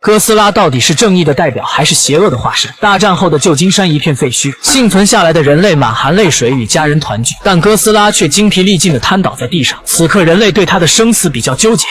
哥斯拉到底是正义的代表还是邪恶的化身？大战后的旧金山一片废墟，幸存下来的人类满含泪水与家人团聚，但哥斯拉却精疲力尽地瘫倒在地上。此刻人类对他的生死比较纠结。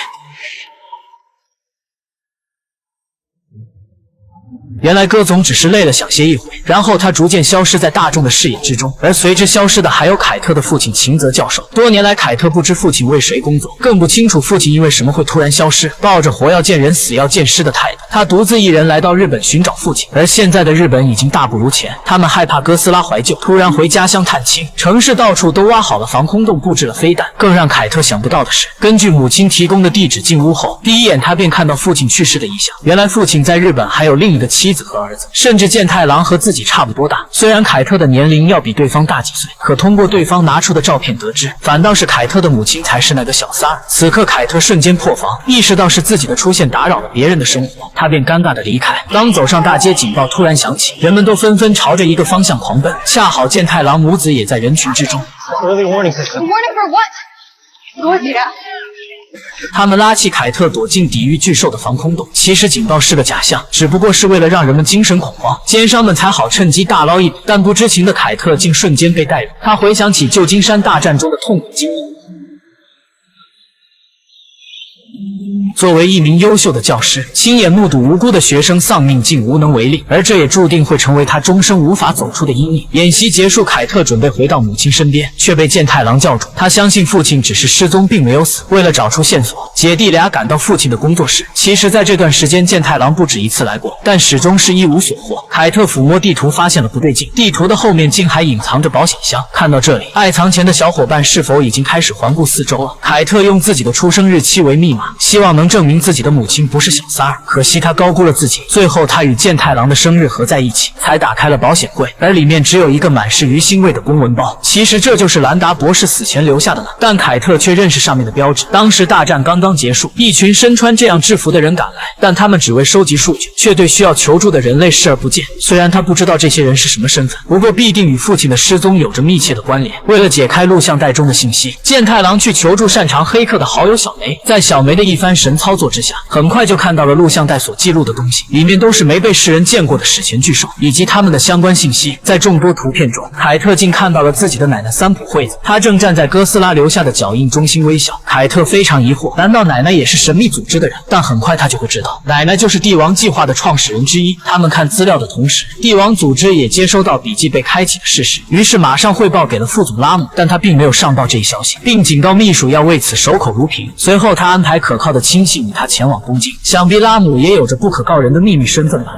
原来哥总只是累了想歇一会，然后他逐渐消失在大众的视野之中，而随之消失的还有凯特的父亲秦泽教授。多年来，凯特不知父亲为谁工作，更不清楚父亲因为什么会突然消失。抱着活要见人死要见尸的态度，他独自一人来到日本寻找父亲。而现在的日本已经大不如前，他们害怕哥斯拉怀旧，突然回家乡探亲。城市到处都挖好了防空洞，布置了飞弹。更让凯特想不到的是，根据母亲提供的地址进屋后，第一眼他便看到父亲去世的异象。原来父亲在日本还有另一个妻子和儿子，甚至健太郎和自己差不多大。虽然凯特的年龄要比对方大几岁，可通过对方拿出的照片得知，反倒是凯特的母亲才是那个小三儿。此刻凯特瞬间破防，意识到是自己的出现打扰了别人的生活，他便尴尬的离开。刚走上大街，警报突然响起，人们都纷纷朝着一个方向狂奔，恰好健太郎母子也在人群之中。Early warning system. Warning for what? 多吉的。他们拉起凯特躲进抵御巨兽的防空洞，其实警报是个假象，只不过是为了让人们精神恐慌，奸商们才好趁机大捞一笔。但不知情的凯特竟瞬间被带入，他回想起旧金山大战中的痛苦经历。作为一名优秀的教师，亲眼目睹无辜的学生丧命，竟无能为力，而这也注定会成为他终生无法走出的阴影。演习结束，凯特准备回到母亲身边，却被健太郎叫住。他相信父亲只是失踪，并没有死。为了找出线索，姐弟俩赶到父亲的工作室。其实，在这段时间，健太郎不止一次来过，但始终是一无所获。凯特抚摸地图，发现了不对劲，地图的后面竟还隐藏着保险箱。看到这里，爱藏钱的小伙伴是否已经开始环顾四周了？凯特用自己的出生日期为密码，希望能证明自己的母亲不是小三儿。可惜他高估了自己，最后他与健太郎的生日合在一起，才打开了保险柜，而里面只有一个满是鱼腥味的公文包。其实这就是兰达博士死前留下的呢，但凯特却认识上面的标志。当时大战刚刚结束，一群身穿这样制服的人赶来，但他们只为收集数据，却对需要求助的人类视而不见。虽然他不知道这些人是什么身份，不过必定与父亲的失踪有着密切的关联。为了解开录像带中的信息，健太郎去求助擅长黑客的好友小梅。在小梅的一番神操作之下，很快就看到了录像带所记录的东西，里面都是没被世人见过的史前巨兽以及他们的相关信息。在众多图片中，凯特竟看到了自己的奶奶三浦惠子，她正站在哥斯拉留下的脚印中心微笑。凯特非常疑惑，难道奶奶也是神秘组织的人？但很快他就会知道，奶奶就是帝王计划的创始人之一。他们看资料的同时，帝王组织也接收到笔记被开启的事实，于是马上汇报给了副总拉姆，但他并没有上报这一消息，并警告秘书要为此守口如瓶。随后他安排可靠的亲戚与他前往东京，想必拉姆也有着不可告人的秘密身份吧。